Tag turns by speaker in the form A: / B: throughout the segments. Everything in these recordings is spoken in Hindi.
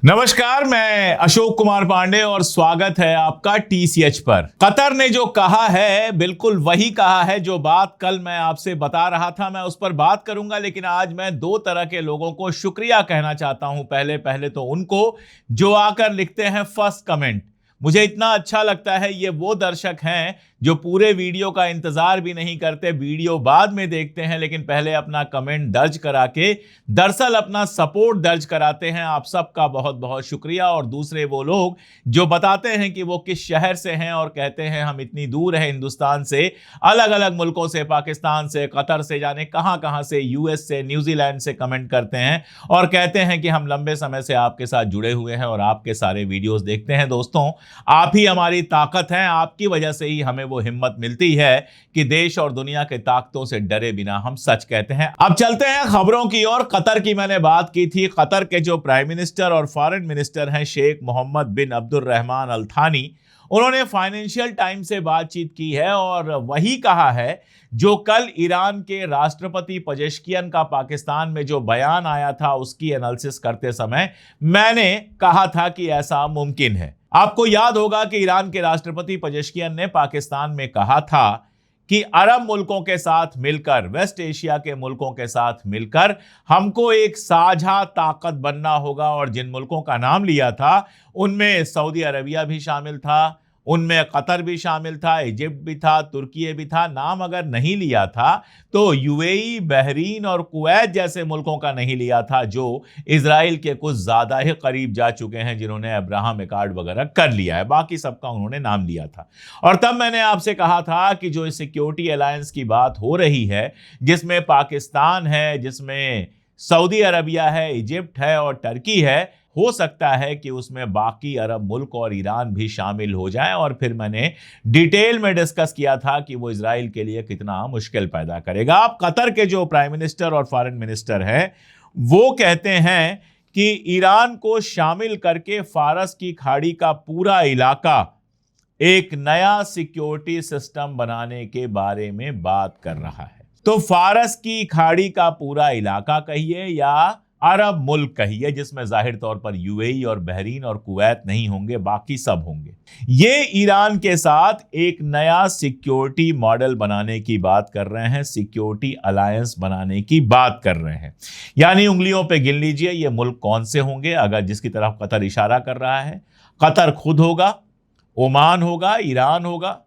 A: नमस्कार, मैं अशोक कुमार पांडे और स्वागत है आपका टीसीएच पर। कतर ने जो कहा है बिल्कुल वही कहा है। जो बात कल मैं आपसे बता रहा था मैं उस पर बात करूंगा, लेकिन आज मैं दो तरह के लोगों को शुक्रिया कहना चाहता हूं। पहले तो उनको जो आकर लिखते हैं फर्स्ट कमेंट। मुझे इतना अच्छा लगता है। ये वो दर्शक हैं जो पूरे वीडियो का इंतजार भी नहीं करते, वीडियो बाद में देखते हैं, लेकिन पहले अपना कमेंट दर्ज करा के दरअसल अपना सपोर्ट दर्ज कराते हैं। आप सबका बहुत बहुत शुक्रिया। और दूसरे वो लोग जो बताते हैं कि वो किस शहर से हैं और कहते हैं हम इतनी दूर है हिंदुस्तान से, अलग अलग मुल्कों से, पाकिस्तान से, कतर से, जाने कहां कहां से, यूएस से, न्यूजीलैंड से कमेंट करते हैं और कहते हैं कि हम लंबे समय से आपके साथ जुड़े हुए हैं और आपके सारे वीडियोस देखते हैं। दोस्तों, आप ही हमारी ताकत हैं। आपकी वजह से ही हमें वो हिम्मत मिलती है कि देश और दुनिया के ताकतों से डरे बिना हम सच कहते हैं। अब चलते हैं खबरों की ओर। कतर की मैंने बात की थी। कतर के जो प्राइम मिनिस्टर और फॉरेन मिनिस्टर हैं शेख मोहम्मद बिन अब्दुर्रहमान अल थानी, उन्होंने फाइनेंशियल टाइम्स से बातचीत की है और वही कहा है जो कल ईरान के राष्ट्रपति पेजेश्कियन का पाकिस्तान में जो बयान आया था उसकी एनालिसिस करते समय मैंने कहा था कि ऐसा मुमकिन है। आपको याद होगा कि ईरान के राष्ट्रपति पेजेश्कियन ने पाकिस्तान में कहा था कि अरब मुल्कों के साथ मिलकर, वेस्ट एशिया के मुल्कों के साथ मिलकर हमको एक साझा ताकत बनना होगा। और जिन मुल्कों का नाम लिया था उनमें सऊदी अरबिया भी शामिल था, उनमें कतर भी शामिल था, इजिप्ट भी था, तुर्की भी था। नाम अगर नहीं लिया था तो यूएई, बहरीन और कुवैत जैसे मुल्कों का नहीं लिया था जो इजराइल के कुछ ज्यादा ही करीब जा चुके हैं, जिन्होंने अब्राहम अकॉर्ड वगैरह कर लिया है। बाकी सबका उन्होंने नाम लिया था। और तब मैंने आपसे कहा था कि जो सिक्योरिटी अलायंस की बात हो रही है, जिसमें पाकिस्तान है, जिसमें सऊदी अरबिया है, इजिप्ट है और टर्की है, हो सकता है कि उसमें बाकी अरब मुल्क और ईरान भी शामिल हो जाएं। और फिर मैंने डिटेल में डिस्कस किया था कि वो इजराइल के लिए कितना मुश्किल पैदा करेगा। अब कतर के जो प्राइम मिनिस्टर और फॉरेन मिनिस्टर हैं वो कहते हैं कि ईरान को शामिल करके फारस की खाड़ी का पूरा इलाका एक नया सिक्योरिटी सिस्टम बनाने के बारे में बात कर रहा है। तो फारस की खाड़ी का पूरा इलाका कहिए या अरब मुल्क कहिए, जिसमें जाहिर तौर पर यूएई और बहरीन और कुवैत नहीं होंगे, बाकी सब होंगे, ये ईरान के साथ एक नया सिक्योरिटी मॉडल बनाने की बात कर रहे हैं, सिक्योरिटी अलायंस बनाने की बात कर रहे हैं। यानी उंगलियों पे गिन लीजिए ये मुल्क कौन से होंगे, अगर जिसकी तरफ कतर इशारा कर रहा है। कतर खुद होगा, ओमान होगा, ईरान होगा,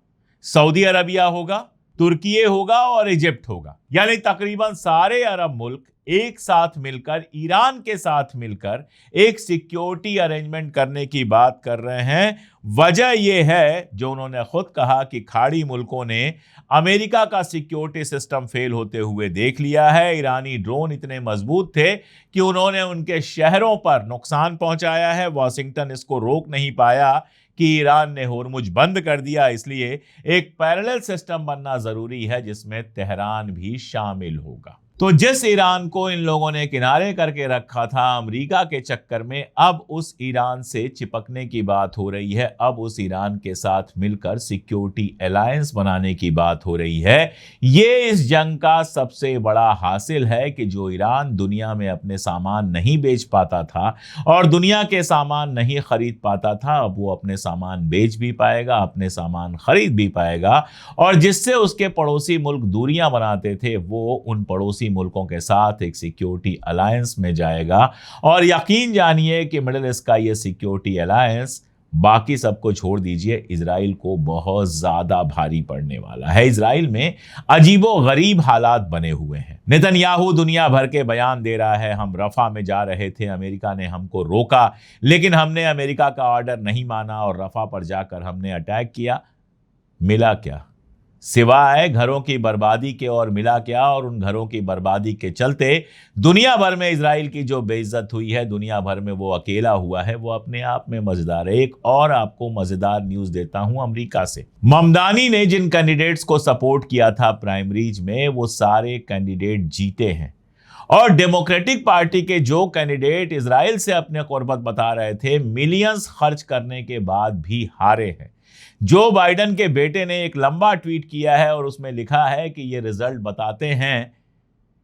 A: सऊदी अरबिया होगा, तुर्की होगा और इजिप्ट होगा। यानी तकरीबन सारे अरब मुल्क एक साथ मिलकर ईरान के साथ मिलकर एक सिक्योरिटी अरेंजमेंट करने की बात कर रहे हैं। वजह यह है जो उन्होंने खुद कहा कि खाड़ी मुल्कों ने अमेरिका का सिक्योरिटी सिस्टम फेल होते हुए देख लिया है। ईरानी ड्रोन इतने मजबूत थे कि उन्होंने उनके शहरों पर नुकसान पहुंचाया है। वॉशिंगटन इसको रोक नहीं पाया कि ईरान ने होर्मुज बंद कर दिया। इसलिए एक पैरेलल सिस्टम बनना जरूरी है जिसमें तेहरान भी शामिल होगा। तो जिस ईरान को इन लोगों ने किनारे करके रखा था अमेरिका के चक्कर में, अब उस ईरान से चिपकने की बात हो रही है। अब उस ईरान के साथ मिलकर सिक्योरिटी अलायंस बनाने की बात हो रही है। ये इस जंग का सबसे बड़ा हासिल है कि जो ईरान दुनिया में अपने सामान नहीं बेच पाता था और दुनिया के सामान नहीं खरीद पाता था, अब वो अपने सामान बेच भी पाएगा, अपने सामान खरीद भी पाएगा। और जिससे उसके पड़ोसी मुल्क दूरियां बनाते थे, वो उन पड़ोसी मुल्कों के साथ एक सिक्योरिटी अलायंस में जाएगा। और यकीन जानिए कि मिडिल ईस्ट का ये सिक्योरिटी अलायंस बाकी सबको छोड़ दीजिए, इजराइल को बहुत ज्यादा भारी पड़ने वाला है। इजराइल में अजीबो गरीब हालात बने हुए हैं। नेतन्याहू दुनिया भर के बयान दे रहा है, हम रफा में जा रहे थे, अमेरिका ने हमको रोका, लेकिन हमने अमेरिका का ऑर्डर नहीं माना और रफा पर जाकर हमने अटैक किया। मिला क्या? सिवाय घरों की बर्बादी के और मिला क्या? और उन घरों की बर्बादी के चलते दुनिया भर में इजराइल की जो बेइज्जत हुई है, दुनिया भर में वो अकेला हुआ है, वो अपने आप में मजेदार है। एक और आपको मजेदार न्यूज देता हूं अमेरिका से। ममदानी ने जिन कैंडिडेट्स को सपोर्ट किया था प्राइमरीज में, वो सारे कैंडिडेट जीते हैं। और डेमोक्रेटिक पार्टी के जो कैंडिडेट इजराइल से अपने कुर्बत बता रहे थे, मिलियंस खर्च करने के बाद भी हारे हैं। जो बाइडेन के बेटे ने एक लंबा ट्वीट किया है और उसमें लिखा है कि ये रिजल्ट बताते हैं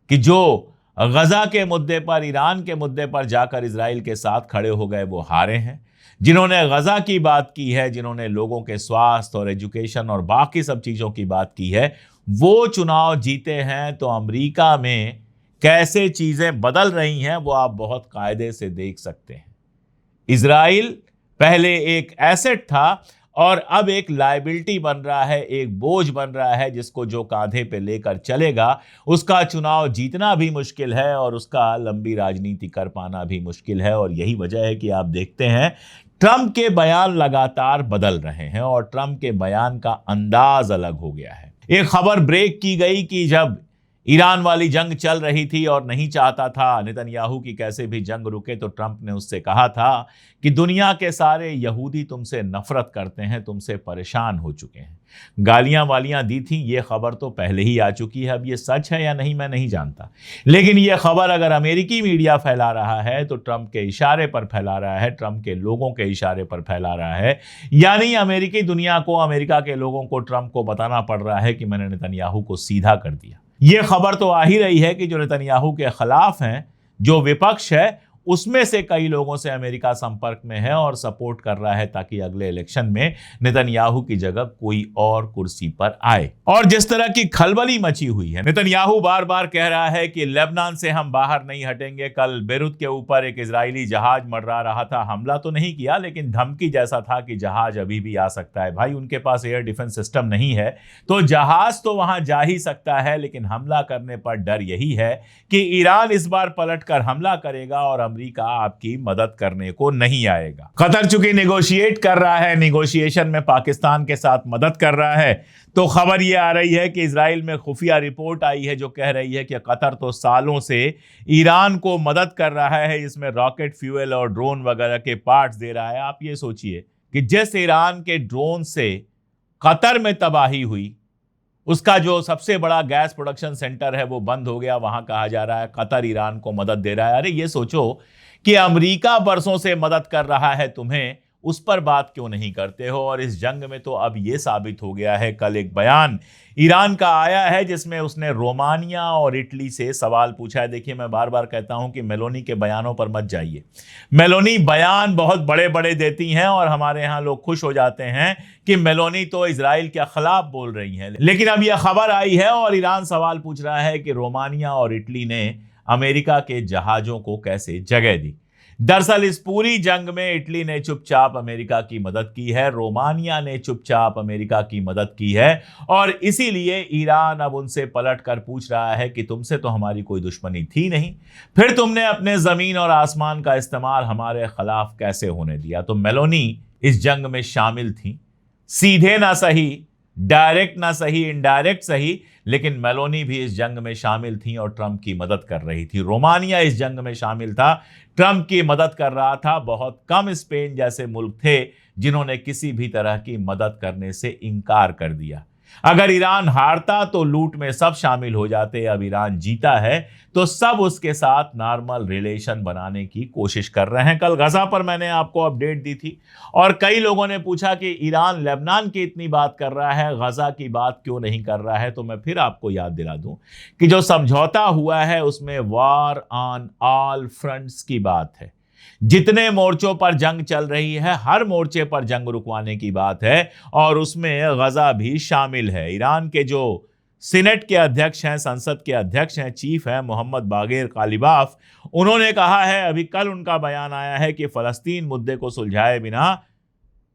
A: कि जो गजा के मुद्दे पर, ईरान के मुद्दे पर जाकर इजराइल के साथ खड़े हो गए वो हारे हैं। जिन्होंने गजा की बात की है, जिन्होंने लोगों के स्वास्थ्य और एजुकेशन और बाकी सब चीज़ों की बात की है, वो चुनाव जीते हैं। तो अमेरिका में कैसे चीज़ें बदल रही हैं वो आप बहुत कायदे से देख सकते हैं। इजराइल पहले एक एसेट था और अब एक लायबिलिटी बन रहा है, एक बोझ बन रहा है, जिसको जो कांधे पे लेकर चलेगा उसका चुनाव जीतना भी मुश्किल है और उसका लंबी राजनीति कर पाना भी मुश्किल है। और यही वजह है कि आप देखते हैं ट्रंप के बयान लगातार बदल रहे हैं और ट्रंप के बयान का अंदाज अलग हो गया है। एक खबर ब्रेक की गई कि जब ईरान वाली जंग चल रही थी और नहीं चाहता था नेतन्याहू की कैसे भी जंग रुके, तो ट्रंप ने उससे कहा था कि दुनिया के सारे यहूदी तुमसे नफरत करते हैं, तुमसे परेशान हो चुके हैं। गालियां वालियां दी थी, ये खबर तो पहले ही आ चुकी है। अब ये सच है या नहीं मैं नहीं जानता, लेकिन ये खबर अगर अमेरिकी मीडिया फैला रहा है तो ट्रंप के इशारे पर फैला रहा है, ट्रंप के लोगों के इशारे पर फैला रहा है। यानी अमेरिकी दुनिया को, अमेरिका के लोगों को ट्रंप को बताना पड़ रहा है कि मैंने नेतन्याहू को सीधा कर दिया। ये खबर तो आ ही रही है कि जो नेतन्याहू के खिलाफ हैं, जो विपक्ष है, उसमें से कई लोगों से अमेरिका संपर्क में है और सपोर्ट कर रहा है ताकि अगले इलेक्शन में नेतन्याहू की जगह कोई और कुर्सी पर आए। और जिस तरह की खलबली मची हुई है, नेतन्याहू बार बार कह रहा है कि लेबनान से हम बाहर नहीं हटेंगे। कल बेरूत के ऊपर एक इजरायली जहाज मंडरा रहा था, हमला तो नहीं किया लेकिन धमकी जैसा था कि जहाज अभी भी आ सकता है। भाई, उनके पास एयर डिफेंस सिस्टम नहीं है तो जहाज तो वहां जा ही सकता है, लेकिन हमला करने पर डर यही है कि ईरान इस बार पलटकर हमला करेगा और अमेरिका आपकी मदद करने को नहीं आएगा। कतर चूंकि नेगोशिएट कर रहा है, नेगोशिएशन में पाकिस्तान के साथ मदद कर रहा है, तो खबर यह आ रही है कि इजराइल में खुफिया रिपोर्ट आई है जो कह रही है कि कतर तो सालों से ईरान को मदद कर रहा है, इसमें रॉकेट फ्यूल और ड्रोन वगैरह के पार्ट्स दे रहा है। आप ये सोचिए कि जिस ईरान के ड्रोन से कतर में तबाही हुई, उसका जो सबसे बड़ा गैस प्रोडक्शन सेंटर है वो बंद हो गया। वहां कहा जा रहा है कतर ईरान को मदद दे रहा है। अरे ये सोचो कि अमेरिका बरसों से मदद कर रहा है तुम्हें, उस पर बात क्यों नहीं करते हो? और इस जंग में तो अब ये साबित हो गया है। कल एक बयान ईरान का आया है जिसमें उसने रोमानिया और इटली से सवाल पूछा है। देखिए, मैं बार बार कहता हूं कि मेलोनी के बयानों पर मत जाइए। मेलोनी बयान बहुत बड़े बड़े देती हैं और हमारे यहां लोग खुश हो जाते हैं कि मेलोनी तो इजराइल के खिलाफ बोल रही हैं। लेकिन अब यह खबर आई है और ईरान सवाल पूछ रहा है कि रोमानिया और इटली ने अमेरिका के जहाजों को कैसे जगह दी। दरअसल इस पूरी जंग में इटली ने चुपचाप अमेरिका की मदद की है, रोमानिया ने चुपचाप अमेरिका की मदद की है और इसीलिए ईरान अब उनसे पलट कर पूछ रहा है कि तुमसे तो हमारी कोई दुश्मनी थी नहीं, फिर तुमने अपने जमीन और आसमान का इस्तेमाल हमारे खिलाफ कैसे होने दिया? तो मेलोनी इस जंग में शामिल थी, सीधे ना सही, डायरेक्ट ना सही, इनडायरेक्ट सही, लेकिन मेलोनी भी इस जंग में शामिल थी और ट्रंप की मदद कर रही थी। रोमानिया इस जंग में शामिल था, ट्रंप की मदद कर रहा था। बहुत कम स्पेन जैसे मुल्क थे जिन्होंने किसी भी तरह की मदद करने से इनकार कर दिया। अगर ईरान हारता तो लूट में सब शामिल हो जाते। अब ईरान जीता है तो सब उसके साथ नॉर्मल रिलेशन बनाने की कोशिश कर रहे हैं। कल गजा पर मैंने आपको अपडेट दी थी और कई लोगों ने पूछा कि ईरान लेबनान की इतनी बात कर रहा है, गजा की बात क्यों नहीं कर रहा है? तो मैं फिर आपको याद दिला दूं कि जो समझौता हुआ है उसमें वॉर ऑन ऑल फ्रंट्स की बात है। जितने मोर्चों पर जंग चल रही है, हर मोर्चे पर जंग रुकवाने की बात है और उसमें गजा भी शामिल है। ईरान के जो सीनेट के अध्यक्ष हैं, संसद के अध्यक्ष हैं, चीफ हैं मोहम्मद बागेर कालिबाफ, उन्होंने कहा है, अभी कल उनका बयान आया है कि फलस्तीन मुद्दे को सुलझाए बिना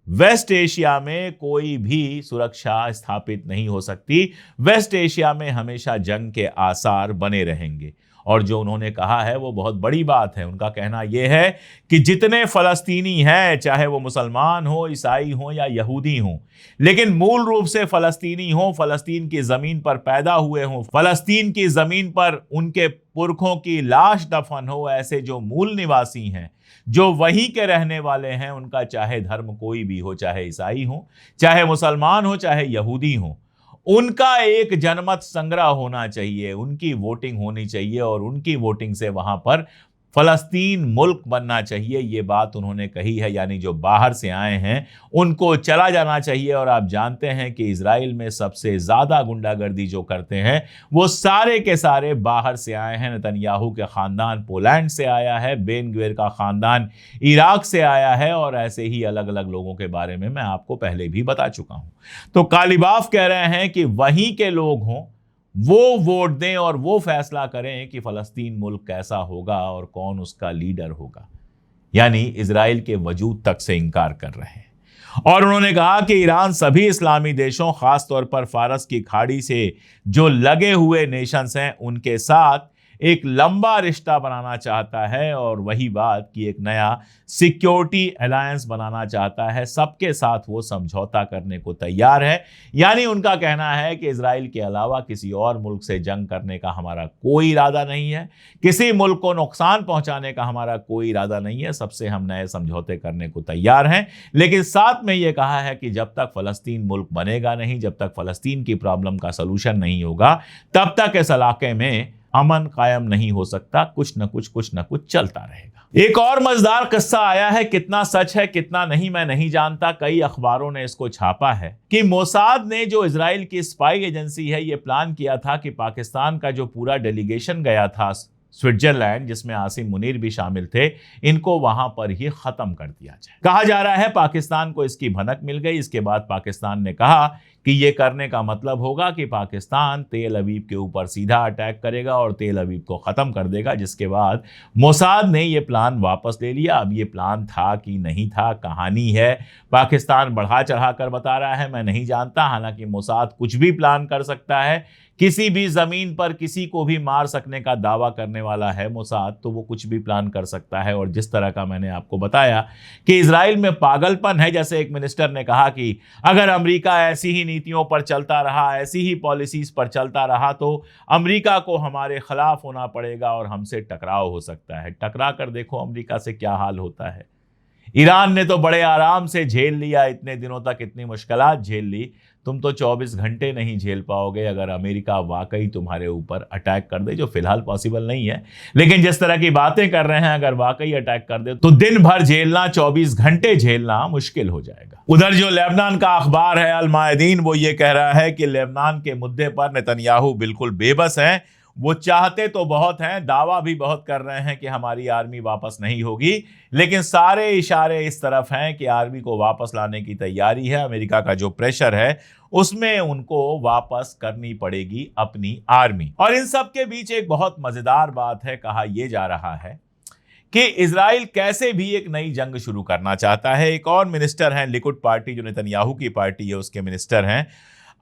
A: वेस्ट एशिया में कोई भी सुरक्षा स्थापित नहीं हो सकती। वेस्ट एशिया में हमेशा जंग के आसार बने रहेंगे। और जो उन्होंने कहा है वो बहुत बड़ी बात है। उनका कहना यह है कि जितने फलस्तीनी हैं, चाहे वो मुसलमान हो, ईसाई हो या यहूदी हो, लेकिन मूल रूप से फलस्तीनी हो, फलस्तीन की जमीन पर पैदा हुए हों, फलस्तीन की जमीन पर उनके पुरखों की लाश दफन हो, ऐसे जो मूल निवासी हैं, जो वहीं के रहने वाले हैं, उनका चाहे धर्म कोई भी हो, चाहे ईसाई हो, चाहे मुसलमान हो, चाहे यहूदी हो, उनका एक जनमत संग्रह होना चाहिए, उनकी वोटिंग होनी चाहिए और उनकी वोटिंग से वहां पर फलस्तीन मुल्क बनना चाहिए, ये बात उन्होंने कही है। यानी जो बाहर से आए हैं उनको चला जाना चाहिए। और आप जानते हैं कि इजराइल में सबसे ज्यादा गुंडागर्दी जो करते हैं वो सारे के सारे बाहर से आए हैं। नेतन्याहू के खानदान पोलैंड से आया है, बेन ग्विर का खानदान इराक से आया है, और ऐसे ही अलग अलग लोगों के बारे में मैं आपको पहले भी बता चुका हूं। तो कालिबाफ कह रहे हैं कि वहीं के लोग हों, वो वोट दें और वो फैसला करें कि फलस्तीन मुल्क कैसा होगा और कौन उसका लीडर होगा। यानी इजराइल के वजूद तक से इनकार कर रहे हैं। और उन्होंने कहा कि ईरान सभी इस्लामी देशों, खासतौर पर फारस की खाड़ी से जो लगे हुए नेशंस हैं उनके साथ एक लंबा रिश्ता बनाना चाहता है, और वही बात कि एक नया सिक्योरिटी अलायंस बनाना चाहता है। सबके साथ वो समझौता करने को तैयार है। यानी उनका कहना है कि इजराइल के अलावा किसी और मुल्क से जंग करने का हमारा कोई इरादा नहीं है, किसी मुल्क को नुकसान पहुंचाने का हमारा कोई इरादा नहीं है। सबसे हम नए समझौते करने को तैयार हैं, लेकिन साथ में ये कहा है कि जब तक फलस्तीन मुल्क बनेगा नहीं, जब तक फलस्तीन की प्रॉब्लम का सलूशन नहीं होगा, तब तक इस इलाके में अमन कायम नहीं हो सकता। कुछ न कुछ चलता रहेगा। एक और मजेदार किस्सा आया है, कितना सच है कितना नहीं मैं नहीं जानता, कई अखबारों ने इसको छापा है कि मोसाद ने, जो इजराइल की स्पाई एजेंसी है, यह प्लान किया था कि पाकिस्तान का जो पूरा डेलीगेशन गया था स्विट्जरलैंड, जिसमें आसिम मुनीर भी शामिल थे, इनको वहां पर ही खत्म कर दिया जाए। कहा जा रहा है पाकिस्तान को इसकी भनक मिल गई। इसके बाद पाकिस्तान ने कहा कि यह करने का मतलब होगा कि पाकिस्तान तेल अवीव के ऊपर सीधा अटैक करेगा और तेल अवीव को खत्म कर देगा। जिसके बाद मोसाद ने यह प्लान वापस ले लिया। अब यह प्लान था कि नहीं था, कहानी है, पाकिस्तान बढ़ा चढ़ा कर बता रहा है, मैं नहीं जानता। हालांकि मोसाद कुछ भी प्लान कर सकता है, किसी भी जमीन पर किसी को भी मार सकने का दावा करने वाला है मोसाद, तो वो कुछ भी प्लान कर सकता है। और जिस तरह का मैंने आपको बताया कि इजराइल में पागलपन है, जैसे एक मिनिस्टर ने कहा कि अगर अमेरिका ऐसी ही नीतियों पर चलता रहा, ऐसी ही पॉलिसीज पर चलता रहा, तो अमेरिका को हमारे खिलाफ होना पड़ेगा और हमसे टकराव हो सकता है। टकरा कर देखो अमेरिका से क्या हाल होता है। ईरान ने तो बड़े आराम से झेल लिया, इतने दिनों तक इतनी मुश्किलात झेल ली। तुम तो 24 घंटे नहीं झेल पाओगे अगर अमेरिका वाकई तुम्हारे ऊपर अटैक कर दे, जो फिलहाल पॉसिबल नहीं है। लेकिन जिस तरह की बातें कर रहे हैं, अगर वाकई अटैक कर दे तो दिन भर झेलना, 24 घंटे झेलना मुश्किल हो जाएगा। उधर जो लेबनान का अखबार है अल मायदीन, वो ये कह रहा है कि लेबनान के मुद्दे पर नेतन्याहू बिल्कुल बेबस हैं। वो चाहते तो बहुत हैं, दावा भी बहुत कर रहे हैं कि हमारी आर्मी वापस नहीं होगी, लेकिन सारे इशारे इस तरफ हैं कि आर्मी को वापस लाने की तैयारी है। अमेरिका का जो प्रेशर है उसमें उनको वापस करनी पड़ेगी अपनी आर्मी। और इन सब के बीच एक बहुत मजेदार बात है, कहा यह जा रहा है कि इजराइल कैसे भी एक नई जंग शुरू करना चाहता है। एक और मिनिस्टर हैं, लिकुड पार्टी जो नेतन्याहू की पार्टी है उसके मिनिस्टर हैं,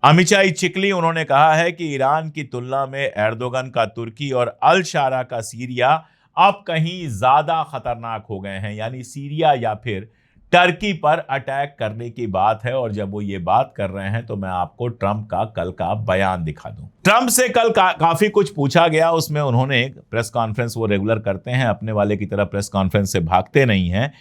A: अमिचाई चिकली, उन्होंने कहा है कि ईरान की तुलना में एर्दोगन का तुर्की और अल शारा का सीरिया अब कहीं ज्यादा खतरनाक हो गए हैं। यानी सीरिया या फिर टर्की पर अटैक करने की बात है। और जब वो ये बात कर रहे हैं तो मैं आपको ट्रंप का कल का बयान दिखा दूं। ट्रंप से कल काफी कुछ पूछा गया, उसमें उन्होंने एक प्रेस कॉन्फ्रेंस, वो रेगुलर करते हैं, अपने वाले की तरह प्रेस कॉन्फ्रेंस से भागते नहीं हैं,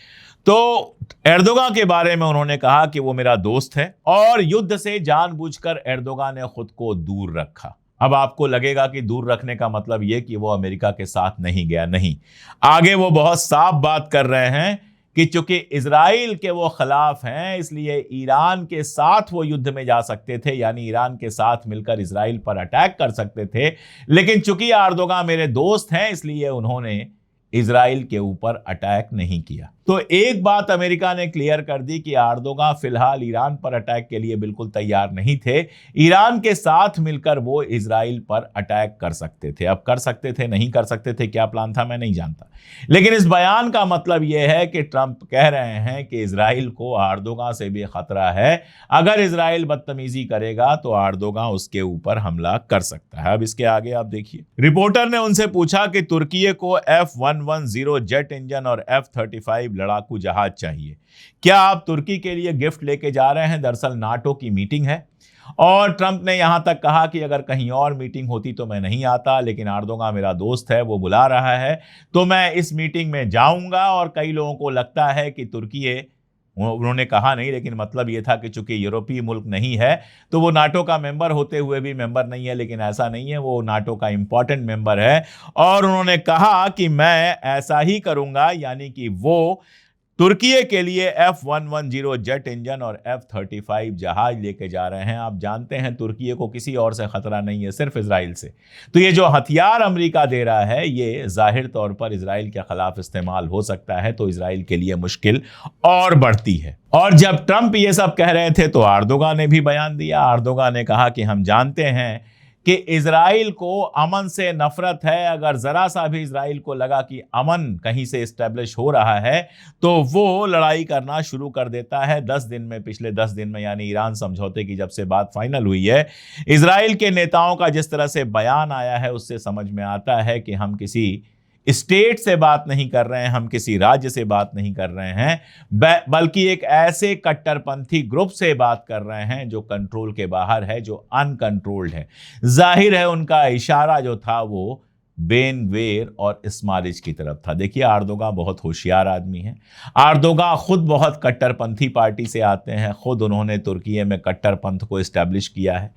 A: तो एर्दोगान के बारे में उन्होंने कहा कि वो मेरा दोस्त है और युद्ध से जानबूझकर एर्दोगान ने खुद को दूर रखा। अब आपको लगेगा कि दूर रखने का मतलब यह कि वो अमेरिका के साथ नहीं गया, नहीं, आगे वो बहुत साफ बात कर रहे हैं कि चूंकि इजराइल के वो खिलाफ हैं इसलिए ईरान के साथ वो युद्ध में जा सकते थे, यानी ईरान के साथ मिलकर इजराइल पर अटैक कर सकते थे। लेकिन चूंकि एर्दोगान मेरे दोस्त हैं इसलिए उन्होंने इजराइल के ऊपर अटैक नहीं किया। तो एक बात अमेरिका ने क्लियर कर दी कि एर्दोगान फिलहाल ईरान पर अटैक के लिए बिल्कुल तैयार नहीं थे। ईरान के साथ मिलकर वो इजराइल पर अटैक कर सकते थे। अब कर सकते थे, नहीं कर सकते थे, क्या प्लान था मैं नहीं जानता। लेकिन इस बयान का मतलब यह है कि ट्रंप कह रहे हैं कि इजराइल को एर्दोगान से भी खतरा है। अगर इजराइल बदतमीजी करेगा तो एर्दोगान उसके ऊपर हमला कर सकता है। अब इसके आगे आप देखिए, रिपोर्टर ने उनसे पूछा कि तुर्की को F-110 जेट इंजन और F-35 लड़ाकू जहाज चाहिए, क्या आप तुर्की के लिए गिफ्ट लेके जा रहे हैं? दरअसल नाटो की मीटिंग है और ट्रंप ने यहां तक कहा कि अगर कहीं और मीटिंग होती तो मैं नहीं आता, लेकिन एर्दोगान मेरा दोस्त है, वो बुला रहा है तो मैं इस मीटिंग में जाऊंगा। और कई लोगों को लगता है कि तुर्की उन्होंने कहा नहीं, लेकिन मतलब ये था कि चूंकि यूरोपीय मुल्क नहीं है तो वो नाटो का मेंबर होते हुए भी मेंबर नहीं है, लेकिन ऐसा नहीं है, वो नाटो का इंपॉर्टेंट मेंबर है। और उन्होंने कहा कि मैं ऐसा ही करूंगा, यानी कि वो तुर्की के लिए F110 जेट इंजन और F-35 जहाज लेके जा रहे हैं। आप जानते हैं तुर्की को किसी और से खतरा नहीं है, सिर्फ इजराइल से। तो ये जो हथियार अमेरिका दे रहा है ये जाहिर तौर पर इजराइल के खिलाफ इस्तेमाल हो सकता है, तो इजराइल के लिए मुश्किल और बढ़ती है। और जब ट्रंप ये सब कह रहे थे तो अर्दोगान ने भी बयान दिया। अर्दोगान ने कहा कि हम जानते हैं कि इजराइल को अमन से नफरत है, अगर जरा सा भी इजराइल को लगा कि अमन कहीं से इस्टेब्लिश हो रहा है तो वो लड़ाई करना शुरू कर देता है। 10 दिन में, पिछले 10 दिन में, यानी ईरान समझौते की जब से बात फाइनल हुई है, इजराइल के नेताओं का जिस तरह से बयान आया है उससे समझ में आता है कि हम किसी स्टेट से बात नहीं कर रहे हैं, हम किसी राज्य से बात नहीं कर रहे हैं, बल्कि एक ऐसे कट्टरपंथी ग्रुप से बात कर रहे हैं जो कंट्रोल के बाहर है, जो अनकंट्रोल्ड है। जाहिर है उनका इशारा जो था वो बेन गवीर और इस्माइलिच की तरफ था। देखिए अर्दोगान बहुत होशियार आदमी है। अर्दोगान खुद बहुत कट्टरपंथी पार्टी से आते हैं, खुद उन्होंने तुर्की में कट्टरपंथ को इस्टेब्लिश किया है,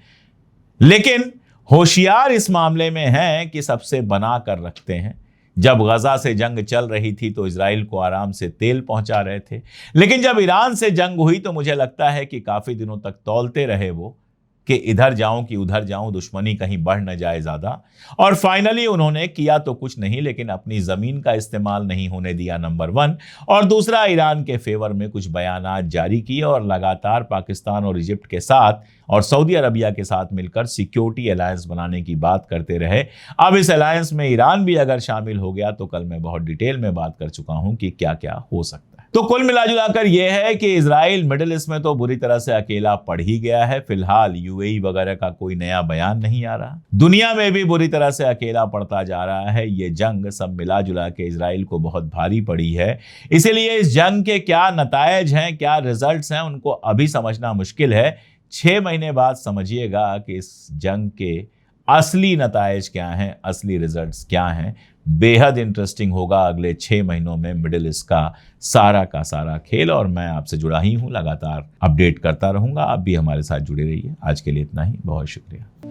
A: लेकिन होशियार इस मामले में है कि सबसे बना कर रखते हैं। जब गजा से जंग चल रही थी तो इजराइल को आराम से तेल पहुंचा रहे थे, लेकिन जब ईरान से जंग हुई तो मुझे लगता है कि काफी दिनों तक तौलते रहे वो कि इधर जाऊं कि उधर जाऊं, दुश्मनी कहीं बढ़ न जाए ज्यादा। और फाइनली उन्होंने किया तो कुछ नहीं, लेकिन अपनी जमीन का इस्तेमाल नहीं होने दिया, नंबर 1, और दूसरा ईरान के फेवर में कुछ बयानात जारी किए और लगातार पाकिस्तान और इजिप्ट के साथ और सऊदी अरबिया के साथ मिलकर सिक्योरिटी अलायंस बनाने की बात करते रहे। अब इस अलायंस में ईरान भी अगर शामिल हो गया तो कल मैं बहुत डिटेल में बात कर चुका हूं कि क्या क्या हो सकता है। तो कुल मिलाजुलाकर यह है कि इजराइल मिडिल ईस्ट में तो बुरी तरह से अकेला पड़ ही गया है। फिलहाल यूएई वगैरह का कोई नया बयान नहीं आ रहा, दुनिया में भी बुरी तरह से अकेला पड़ता जा रहा है। ये जंग सब मिला जुला के इजराइल को बहुत भारी पड़ी है। इसीलिए इस जंग के क्या नतायज हैं, क्या रिजल्ट्स हैं, उनको अभी समझना मुश्किल है। 6 महीने बाद समझिएगा कि इस जंग के असली नतायज क्या हैं, असली रिजल्ट्स क्या हैं। बेहद इंटरेस्टिंग होगा अगले 6 महीनों में मिडिल ईस्ट का सारा खेल। और मैं आपसे जुड़ा ही हूं, लगातार अपडेट करता रहूंगा। आप भी हमारे साथ जुड़े रहिए। आज के लिए इतना ही, बहुत शुक्रिया।